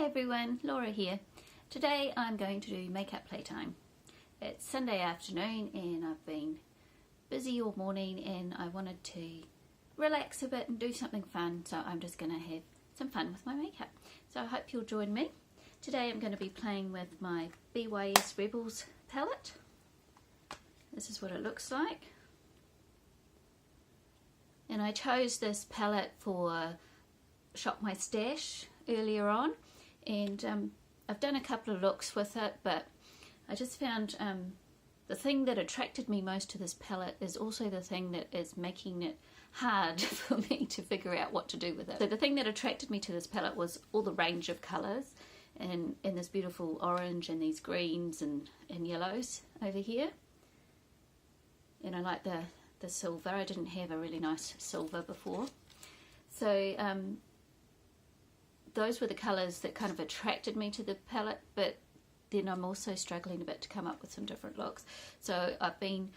Hi everyone, Laura here. Today I'm going to do makeup playtime. It's Sunday afternoon and I've been busy all morning and I wanted to relax a bit and do something fun, so I'm just going to have some fun with my makeup. So I hope you'll join me. Today I'm going to be playing with my BYS Rebel Palette. This is what it looks like. And I chose this palette for Shop My Stash earlier on, and I've done a couple of looks with it, but I just found the thing that attracted me most to this palette is also the thing that is making it hard for me to figure out what to do with it. So the thing that attracted me to this palette was all the range of colours, and this beautiful orange and these greens and yellows over here. And I like the silver. I didn't have a really nice silver before. So those were the colours that kind of attracted me to the palette, but then I'm also struggling a bit to come up with some different looks. So I've been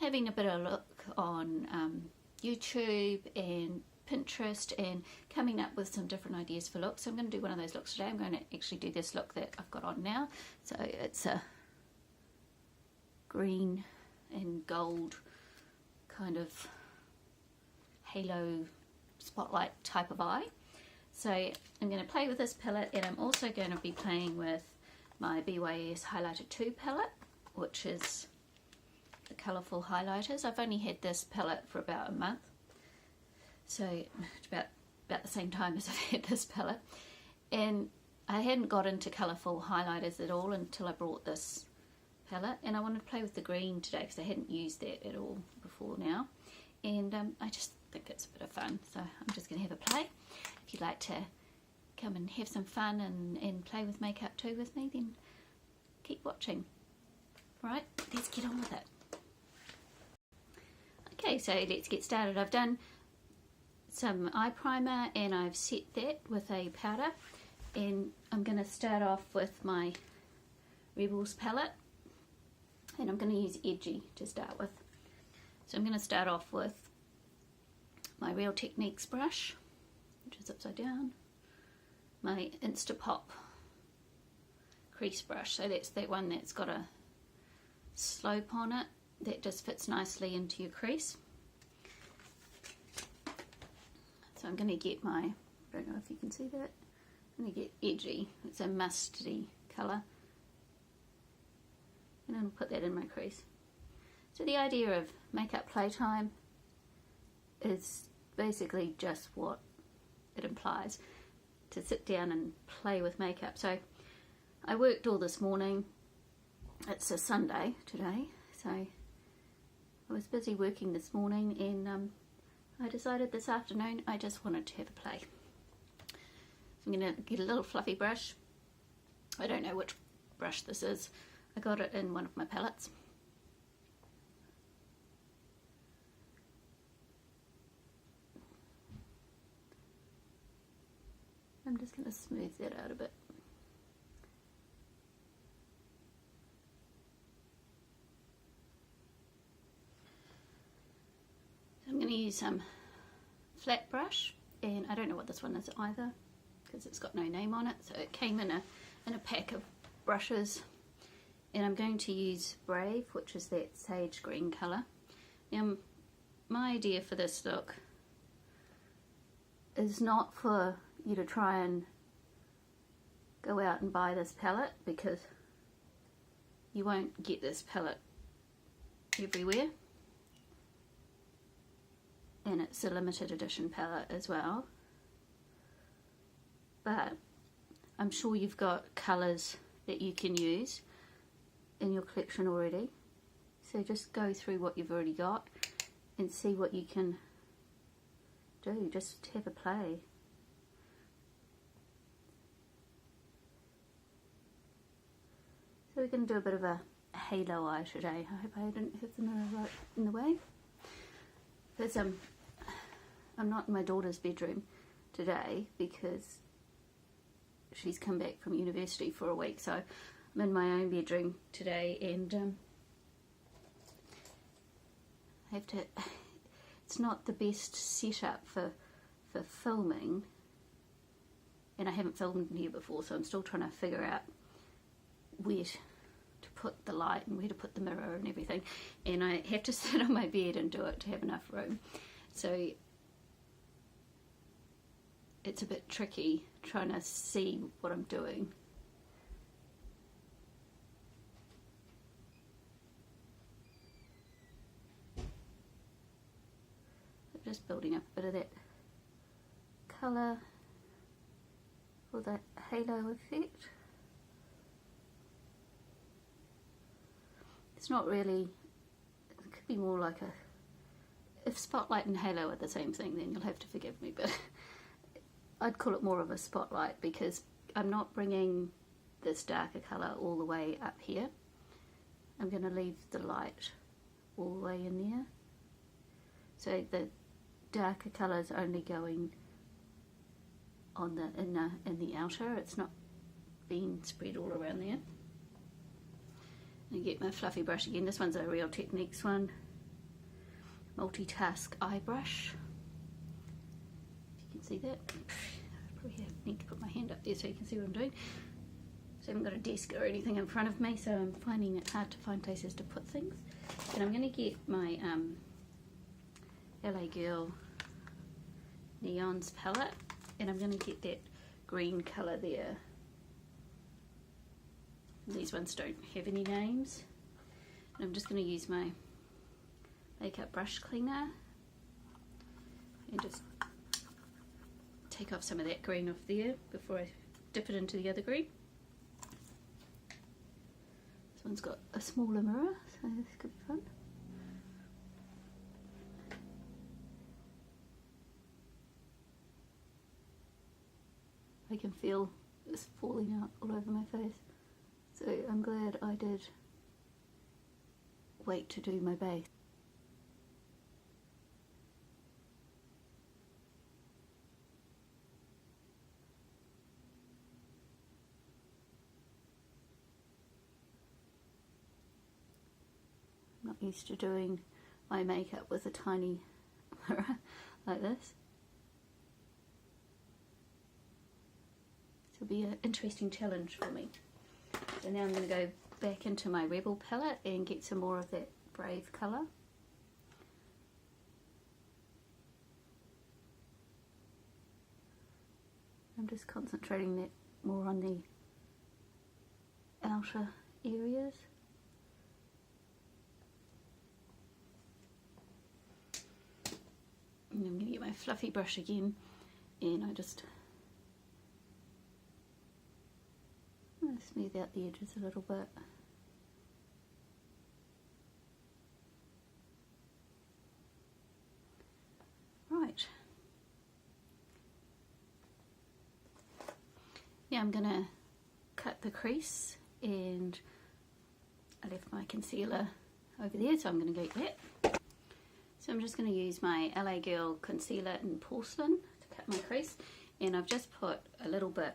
having a bit of a look on YouTube and Pinterest and coming up with some different ideas for looks. So I'm going to do one of those looks today. I'm going to actually do this look that I've got on now. So it's a green and gold kind of halo spotlight type of eye. So I'm going to play with this palette, and I'm also going to be playing with my BYS Highlighter 2 palette, which is the colourful highlighters. I've only had this palette for about a month, so it's about the same time as I've had this palette, and I hadn't got into colourful highlighters at all until I brought this palette, and I wanted to play with the green today because I hadn't used that at all before now, and I just think it's a bit of fun, so I'm just going to have a play. If you'd like to come and have some fun and play with makeup too with me, then keep watching. Right, let's get on with it. Okay, so let's get started. I've done some eye primer and I've set that with a powder, and I'm going to start off with my Rebels palette, and I'm going to use Edgy to start with. So I'm going to start off with my Real Techniques brush, which is upside down, my Instapop crease brush, so that's that one that's got a slope on it that just fits nicely into your crease. So I'm going to get my, I don't know if you can see that, I'm going to get Edgy, it's a mustardy colour, and then I'll put that in my crease. So the idea of makeup playtime is basically just what it implies, to sit down and play with makeup. So I worked all this morning. It's a Sunday today, so I was busy working this morning, and I decided this afternoon I just wanted to have a play. So I'm going to get a little fluffy brush. I don't know which brush this is. I got it in one of my palettes. I'm just going to smooth that out a bit. I'm going to use some flat brush, and I don't know what this one is either because it's got no name on it. So it came in a pack of brushes, and I'm going to use Brave, which is that sage green colour. Now my idea for this look is not for you to try and go out and buy this palette, because you won't get this palette everywhere, and it's a limited edition palette as well, but I'm sure you've got colours that you can use in your collection already, so just go through what you've already got and see what you can do. Just have a play. So we're going to do a bit of a halo eye today. I hope I didn't have the mirror right in the way. Because I'm not in my daughter's bedroom today because she's come back from university for a week. So I'm in my own bedroom today, and I have to. It's not the best setup for filming and I haven't filmed in here before, so I'm still trying to figure out where to put the light and where to put the mirror and everything, and I have to sit on my bed and do it to have enough room, so it's a bit tricky trying to see what I'm doing. Just building up a bit of that colour for that halo effect. It's not really, it could be more like a, if spotlight and halo are the same thing, then you'll have to forgive me, but I'd call it more of a spotlight because I'm not bringing this darker colour all the way up here. I'm going to leave the light all the way in there. So the darker colour is only going on the inner and the outer, it's not being spread all around there. And get my fluffy brush again. This one's a Real Techniques one, multitask eye brush. If you can see that, I probably need to put my hand up there so you can see what I'm doing. So I haven't got a desk or anything in front of me, so I'm finding it hard to find places to put things. And I'm going to get my LA Girl Neons palette, and I'm going to get that green colour there. These ones don't have any names. And I'm just going to use my makeup brush cleaner and just take off some of that green off there before I dip it into the other green. This one's got a smaller mirror, so this could be fun. I can feel this falling out all over my face, so I'm glad I did wait to do my base. I'm not used to doing my makeup with a tiny mirror like this. It'll be an interesting challenge for me. So now I'm going to go back into my Rebel palette and get some more of that Brave colour. I'm just concentrating that more on the outer areas. And I'm going to get my fluffy brush again, and I just smooth out the edges a little bit. Right. Now I'm going to cut the crease, and I left my concealer over there, so I'm going to go get that. So I'm just going to use my LA Girl concealer in Porcelain to cut my crease, and I've just put a little bit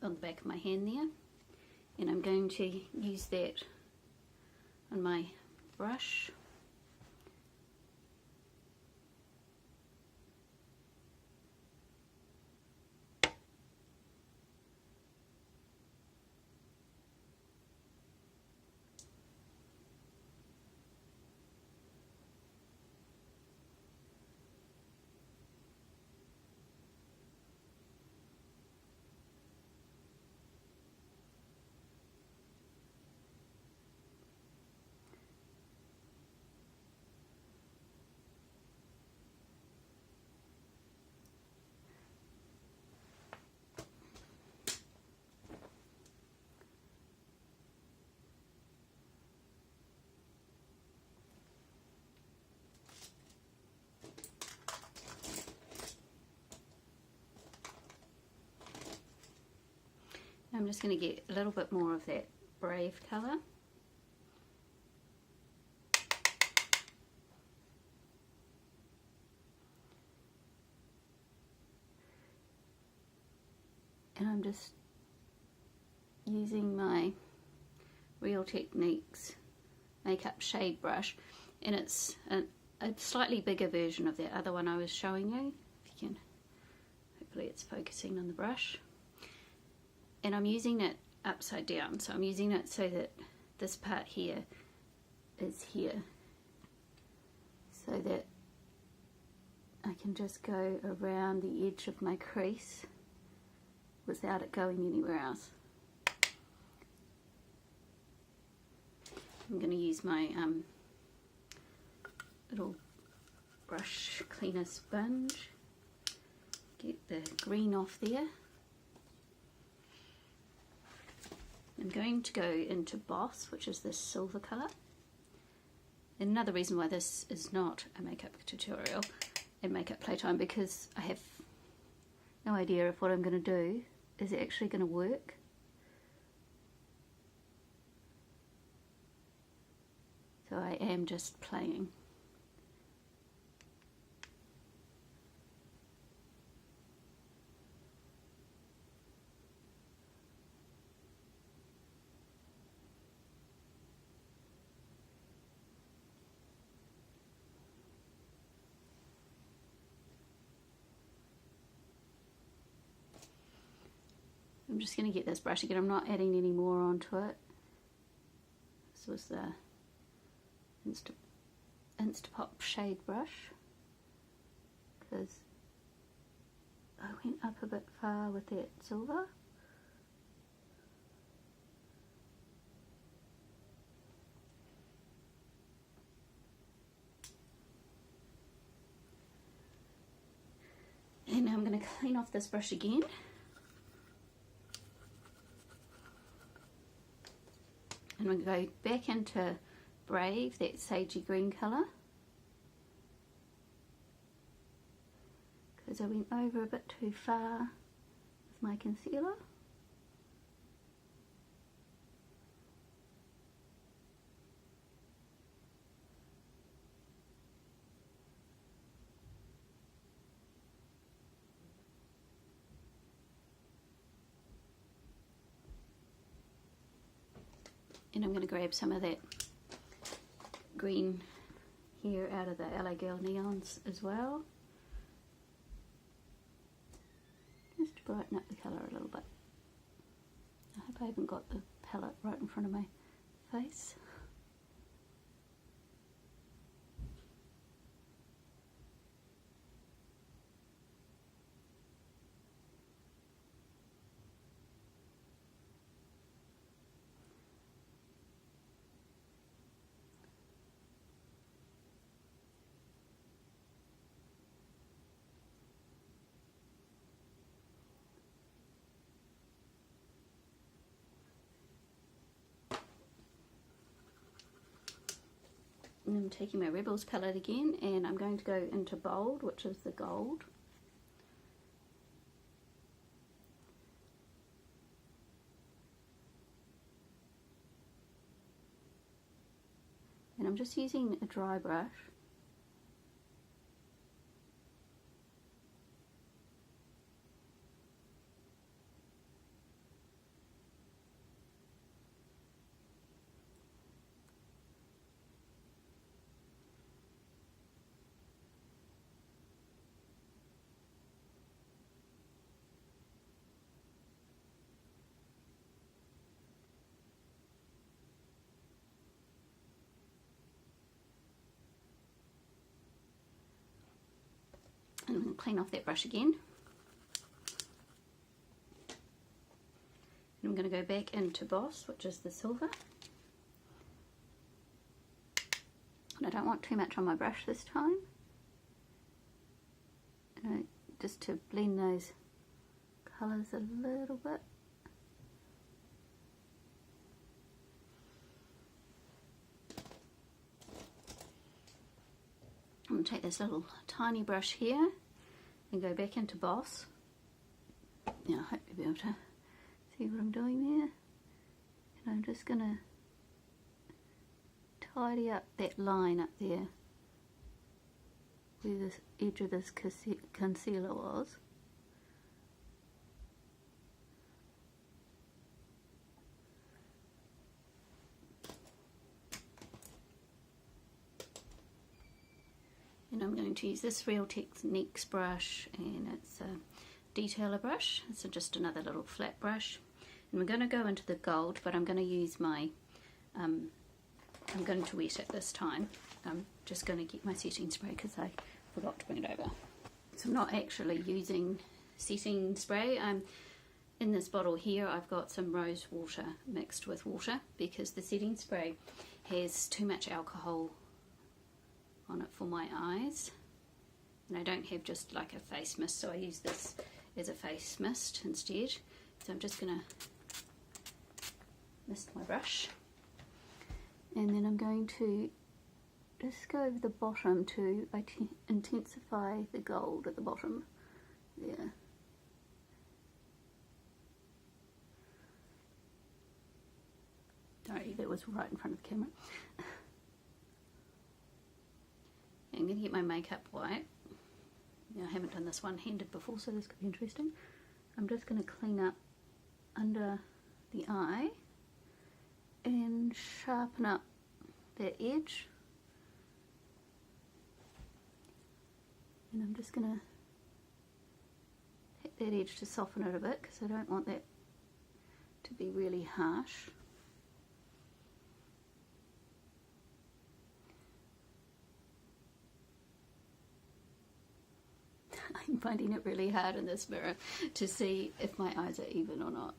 on the back of my hand there, and I'm going to use that on my brush. I'm just going to get a little bit more of that Brave colour. And I'm just using my Real Techniques makeup shade brush, and it's a slightly bigger version of that other one I was showing you. If you can, hopefully it's focusing on the brush. and I'm using it upside down, so I'm using it so that this part here is here, so that I can just go around the edge of my crease without it going anywhere else. I'm going to use my little brush cleaner sponge, get the green off there. I'm going to go into Boss, which is this silver colour. And another reason why this is not a makeup tutorial in Makeup Playtime, because I have no idea if what I'm going to do is actually going to work. So I am just playing. I'm just going to get this brush again. I'm not adding any more onto it. This was the Instapop shade brush, because I went up a bit far with that silver. And now I'm going to clean off this brush again. And I'm going to go back into Brave, that sagey green colour, because I went over a bit too far with my concealer. And I'm going to grab some of that green here out of the LA Girl Neons as well, just to brighten up the colour a little bit. I hope I haven't got the palette right in front of my face. And I'm taking my Rebels palette again, and I'm going to go into Bold, which is the gold. And I'm just using a dry brush. And I'm going to clean off that brush again. And I'm going to go back into Boss, which is the silver. And I don't want too much on my brush this time. Just to blend those colours a little bit. I'm going to take this little tiny brush here and go back into Boss. Now I hope you'll be able to see what I'm doing there. And I'm just going to tidy up that line up there where this edge of this concealer was. And I'm going to use this Real Techniques brush, and it's a detailer brush. It's just another little flat brush. And we're going to go into the gold, but I'm going to use my, I'm going to wet it this time. I'm just going to get my setting spray because I forgot to bring it over. So I'm not actually using setting spray. In this bottle here I've got some rose water mixed with water because the setting spray has too much alcohol on it for my eyes. And I don't have just like a face mist, so I use this as a face mist instead. So I'm just going to mist my brush. And then I'm going to just go over the bottom to intensify the gold at the bottom there. Sorry, that was right in front of the camera. I'm going to get my makeup wipe. Now, I haven't done this one-handed before, so this could be interesting. I'm just going to clean up under the eye and sharpen up that edge. And I'm just going to hit that edge to soften it a bit because I don't want that to be really harsh. I'm finding it really hard in this mirror to see if my eyes are even or not.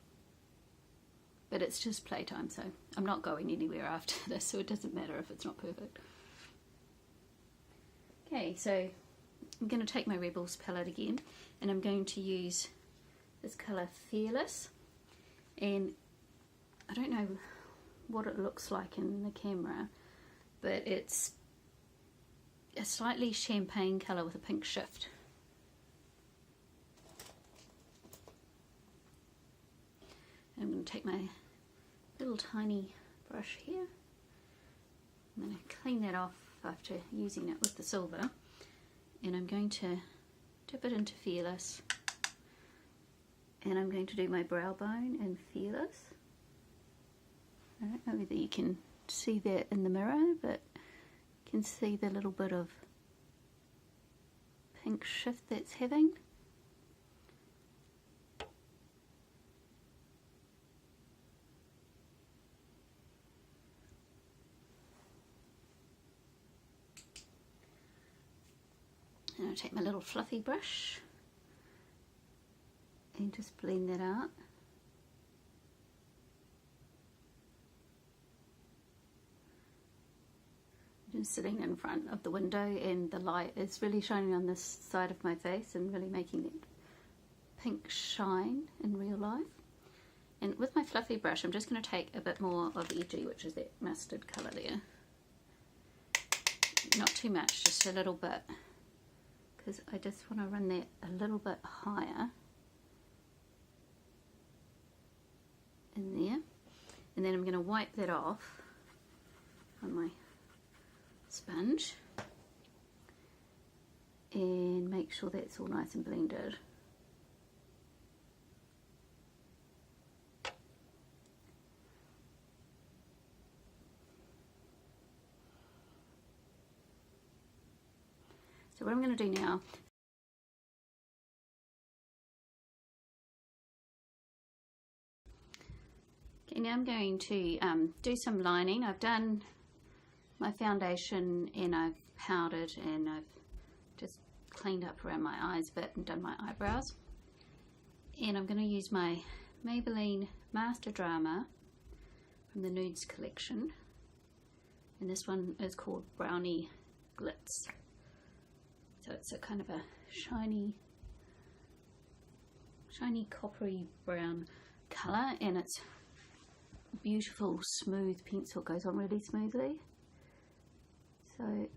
But it's just playtime, so I'm not going anywhere after this, so it doesn't matter if it's not perfect. Okay, so I'm going to take my Rebels palette again, and I'm going to use this colour Fearless. And I don't know what it looks like in the camera, but it's a slightly champagne colour with a pink shift. I'm going to take my little tiny brush here. I'm going to clean that off after using it with the silver. And I'm going to dip it into Fearless. And I'm going to do my brow bone in Fearless. I don't know whether you can see that in the mirror, but you can see the little bit of pink shift that's having. And I'll take my little fluffy brush and just blend that out. I'm just sitting in front of the window and the light is really shining on this side of my face and really making that pink shine in real life. And with my fluffy brush I'm just going to take a bit more of Edgy, which is that mustard colour there. Not too much, just a little bit. Because I just want to run that a little bit higher in there, and then I'm going to wipe that off on my sponge and make sure that's all nice and blended. So what I'm going to do now, okay, now I'm going to do some lining. I've done my foundation and I've powdered and I've just cleaned up around my eyes a bit and done my eyebrows. And I'm going to use my Maybelline Master Drama from the Nudes collection. And this one is called Brownie Glitz. So it's a kind of a shiny coppery brown colour, and it's beautiful smooth pencil, it goes on really smoothly. So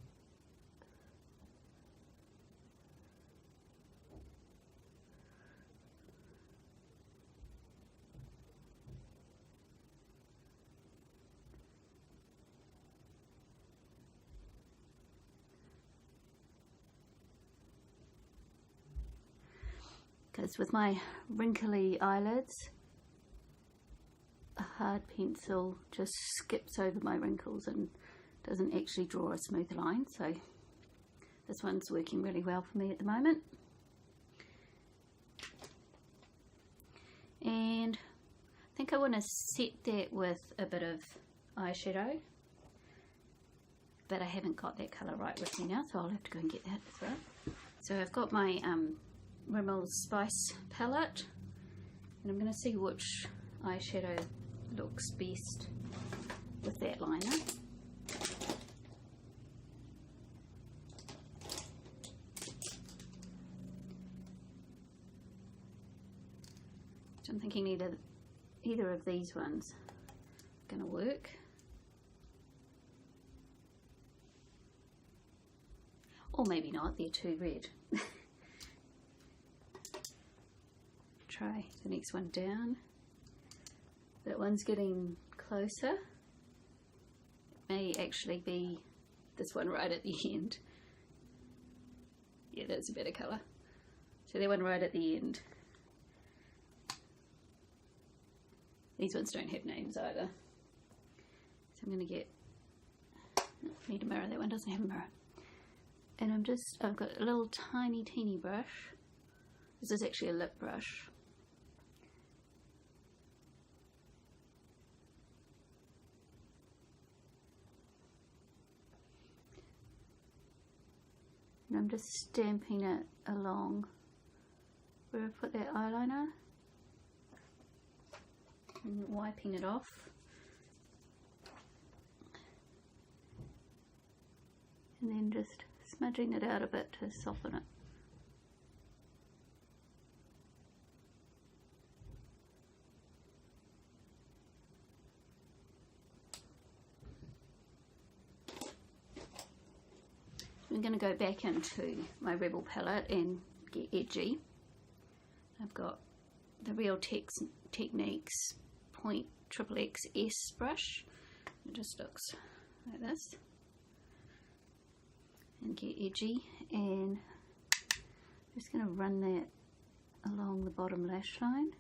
because with my wrinkly eyelids, a hard pencil just skips over my wrinkles and doesn't actually draw a smooth line, so this one's working really well for me at the moment. And I think I want to set that with a bit of eyeshadow, but I haven't got that colour right with me now, so I'll have to go and get that as well. So I've got my Rimmel Spice palette, and I'm going to see which eyeshadow looks best with that liner. So I'm thinking either of these ones are going to work. Or maybe not, they're too red. Try the next one down. That one's getting closer. It may actually be this one right at the end. Yeah, that's a better colour. So that one right at the end. These ones don't have names either. So I'm going to get, need a mirror, that one doesn't have a mirror. And I've got a little tiny teeny brush. This is actually a lip brush. And I'm just stamping it along where I put that eyeliner and wiping it off. And then just smudging it out a bit to soften it. I'm going to go back into my Rebel palette and get edgy. I've got the Real Techniques Point XXS brush. It just looks like this. And get edgy, and I'm just going to run that along the bottom lash line.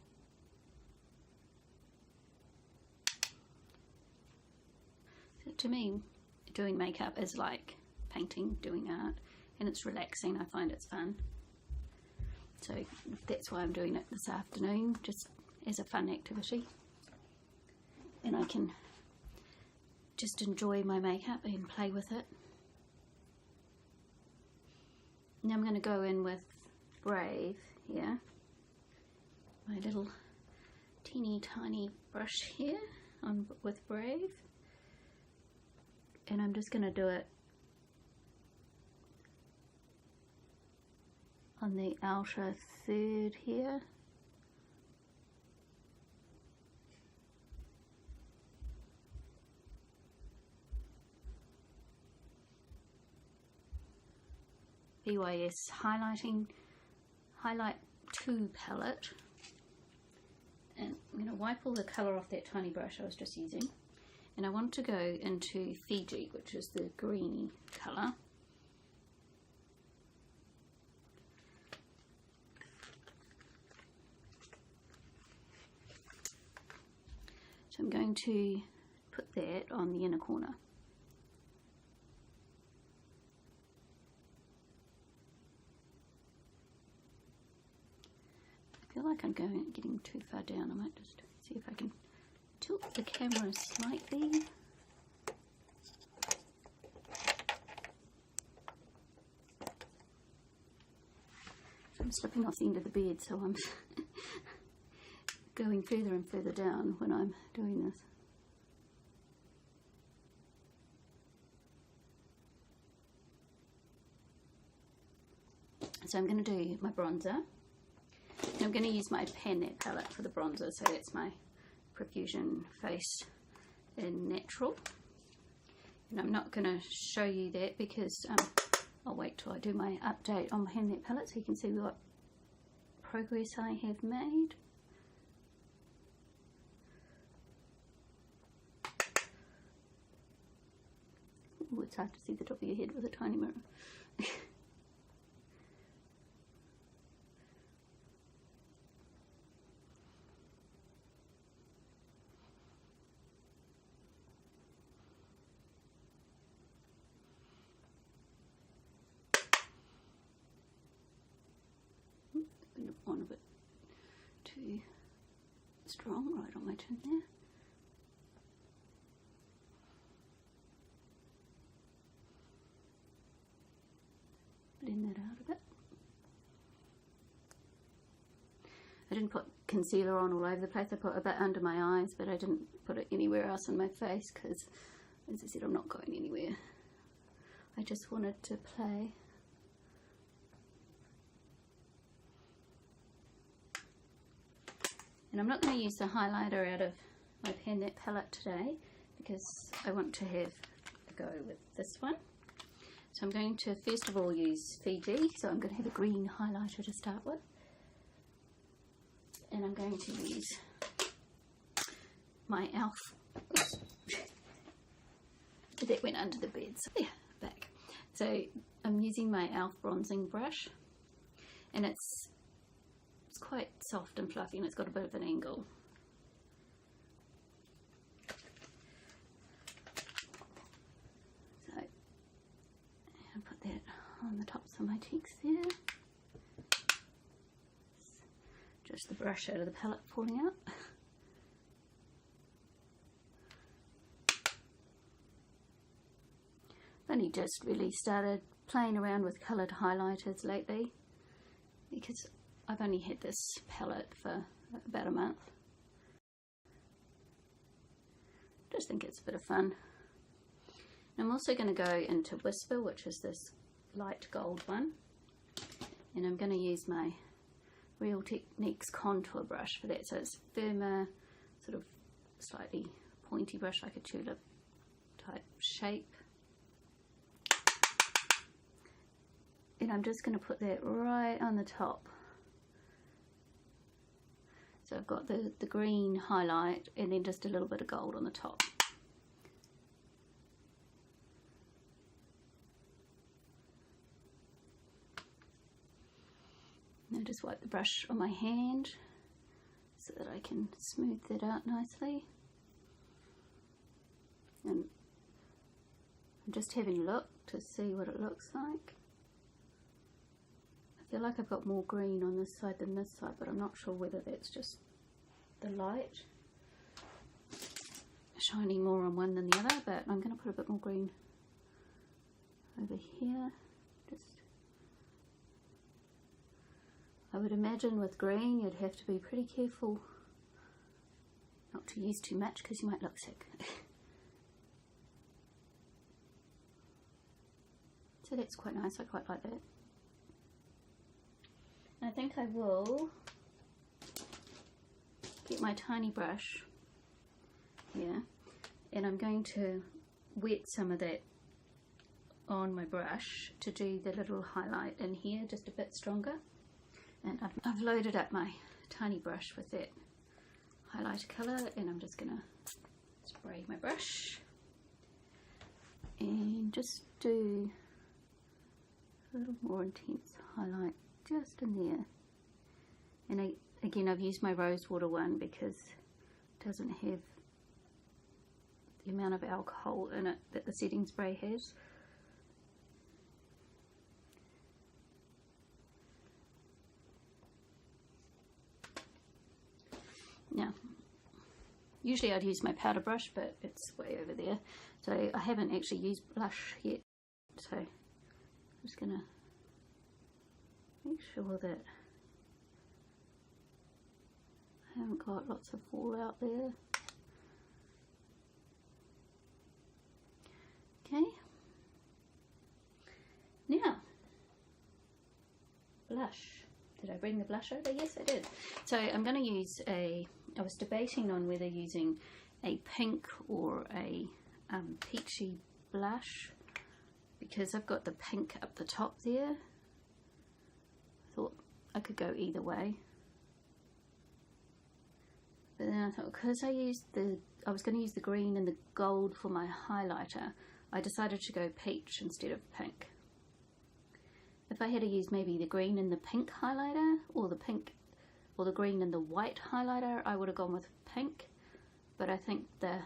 So to me, doing makeup is like painting, doing art, and it's relaxing. I find it's fun. So that's why I'm doing it this afternoon, just as a fun activity. And I can just enjoy my makeup and play with it. Now I'm going to go in with Brave here, my little teeny tiny brush here with Brave, and I'm just going to do it on the outer third here. BYS Highlight 2 palette, and I'm going to wipe all the colour off that tiny brush I was just using, and I want to go into Fiji, which is the greeny colour. So I'm going to put that on the inner corner. I feel like I'm getting too far down. I might just see if I can tilt the camera slightly. I'm slipping off the end of the bed, so I'm going further and further down when I'm doing this. So I'm going to do my bronzer. And I'm going to use my Pan That palette for the bronzer, so that's my Profusion Face in Natural. And I'm not going to show you that because I'll wait till I do my update on my Pan That palette so you can see what progress I have made. Ooh, it's hard to see the top of your head with a tiny mirror. On a bit too strong right on my in there. Blend that out a bit. I didn't put concealer on all over the place. I put a bit under my eyes, but I didn't put it anywhere else on my face because, as I said, I'm not going anywhere. I just wanted to play. And I'm not going to use the highlighter out of my Pan palette today because I want to have a go with this one. So I'm going to first of all use Fiji, so I'm going to have a green highlighter to start with. And I'm going to use my e.l.f. Oops. That went under the bed, so there, back. So I'm using my e.l.f. bronzing brush, and it's quite soft and fluffy, and it's got a bit of an angle. So I'll put that on the tops of my cheeks there. Just the brush out of the palette falling out. I've only just really started playing around with coloured highlighters lately because I've only had this palette for about a month. Just think it's a bit of fun. And I'm also going to go into Whisper, which is this light gold one, and I'm going to use my Real Techniques contour brush for that. So it's firmer, sort of slightly pointy brush, like a tulip type shape. And I'm just going to put that right on the top. So I've got the green highlight and then just a little bit of gold on the top. Now just wipe the brush on my hand so that I can smooth that out nicely. And I'm just having a look to see what it looks like. I feel like I've got more green on this side than this side, but I'm not sure whether that's just the light shining more on one than the other, but I'm going to put a bit more green over here. I would imagine with green you'd have to be pretty careful not to use too much because you might look sick. So that's quite nice, I quite like that. I think I will get my tiny brush here and I'm going to wet some of that on my brush to do the little highlight in here just a bit stronger. And I've loaded up my tiny brush with that highlighter colour, and I'm just going to spray my brush and just do a little more intense highlight just in there. And again, I've used my rosewater one because it doesn't have the amount of alcohol in it that the setting spray has. Now, usually I'd use my powder brush, but it's way over there. So I haven't actually used blush yet. So I'm just going to make sure that I haven't got lots of fallout there. Okay. Now, blush. Did I bring the blush over? Yes, I did. So I'm going to use I was debating on whether using a pink or a peachy blush because I've got the pink up the top there. I thought I could go either way. But then I thought because I was going to use the green and the gold for my highlighter, I decided to go peach instead of pink. If I had to use maybe the green and the pink highlighter, or the pink or the green and the white highlighter, I would have gone with pink, but I think the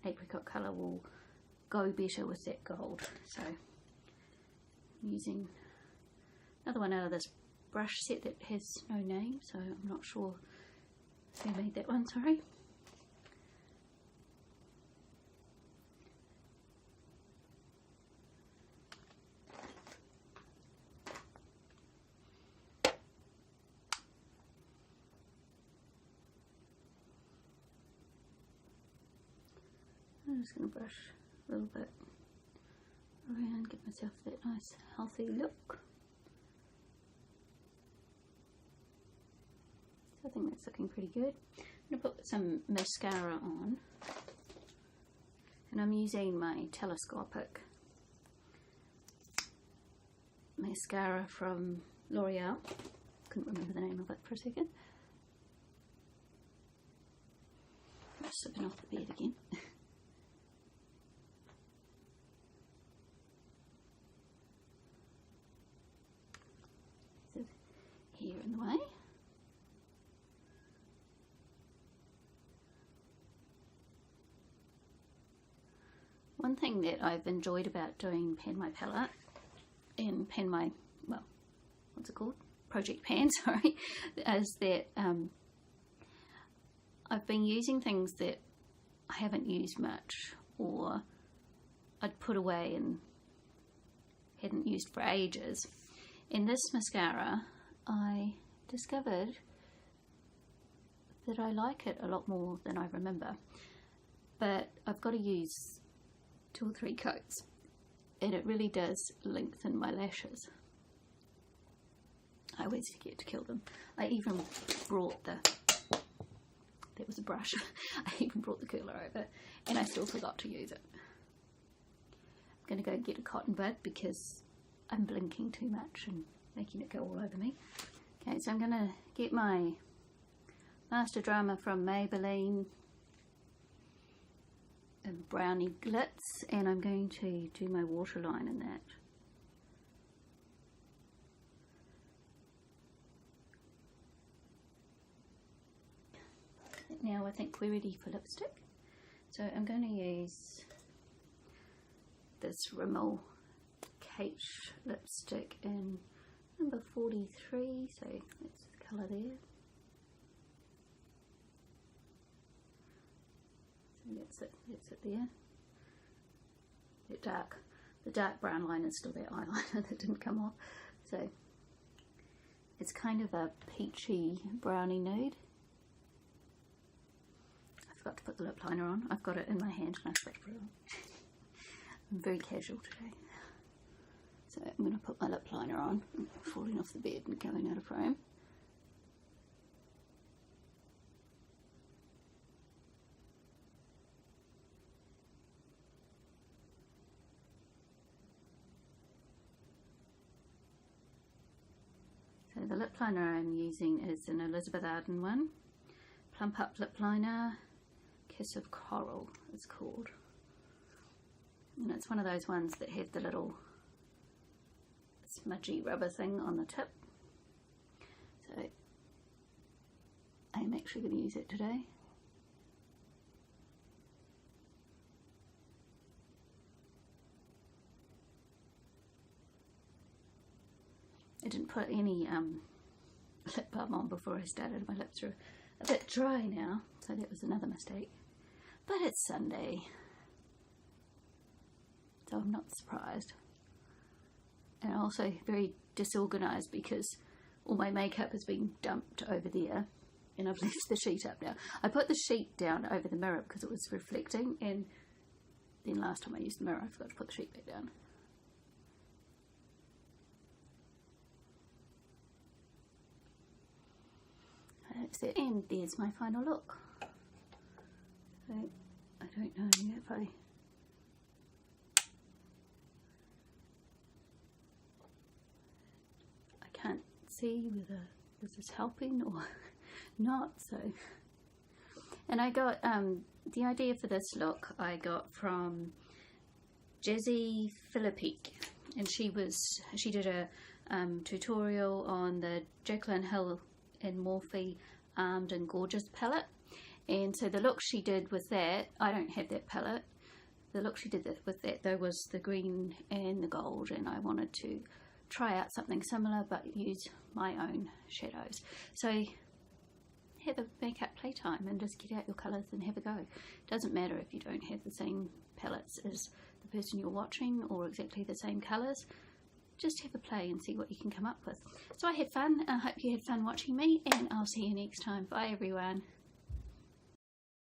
apricot colour will go better with that gold. So I'm using another one out of this brush set that has no name, so I'm not sure who made that one, sorry. I'm just going to brush a little bit around, give myself that nice healthy look. So I think that's looking pretty good. I'm going to put some mascara on, and I'm using my telescopic mascara from L'Oreal. Couldn't remember the name of it for a second. I'm slipping off the bed again. So here in the way. One thing that I've enjoyed about doing Pan My Palette and Pan My, well, what's it called? Project Pan, sorry, is that I've been using things that I haven't used much, or I'd put away and hadn't used for ages. In this mascara, I discovered that I like it a lot more than I remember, but I've got to use 2 or 3 coats, and it really does lengthen my lashes. I always forget to kill them. I even brought there was a brush, I even brought the curler over, and I still forgot to use it. I'm going to go and get a cotton bud because I'm blinking too much and making it go all over me. Okay, so I'm going to get my Master Drama from Maybelline and Brownie Glitz, and I'm going to do my waterline in that. Now I think we're ready for lipstick. So I'm going to use this Rimmel Cache lipstick in number 43, so that's the colour there. So that's it there. The dark brown line is still that eyeliner that didn't come off. So it's kind of a peachy brownie nude. I forgot to put the lip liner on. I've got it in my hand and I forgot to put it on. I'm very casual today. So I'm going to put my lip liner on. I'm falling off the bed and going out of frame. So the lip liner I'm using is an Elizabeth Arden one. Plump Up Lip Liner, Kiss of Coral it's called. And it's one of those ones that have the little smudgy rubber thing on the tip. So I'm actually going to use it today. I didn't put any lip balm on before I started. My lips are a bit dry now, so that was another mistake. But it's Sunday, so I'm not surprised. And also very disorganised because all my makeup has been dumped over there and I've left the sheet up now. I put the sheet down over the mirror because it was reflecting, and then last time I used the mirror I forgot to put the sheet back down. That's it, and there's my final look. So I don't know if I can't see whether this is helping or not. So, and I got the idea for this look I got from Jazzy Philippique, and she did a tutorial on the Jaclyn Hill and Morphe Armed and Gorgeous palette, and so the look she did with that, I don't have that palette. The look she did with that though was the green and the gold, and I wanted to try out something similar but use my own shadows. So have a makeup playtime and just get out your colours and have a go. Doesn't matter if you don't have the same palettes as the person you're watching or exactly the same colours. Just have a play and see what you can come up with. So I had fun. I hope you had fun watching me, and I'll see you next time. Bye everyone.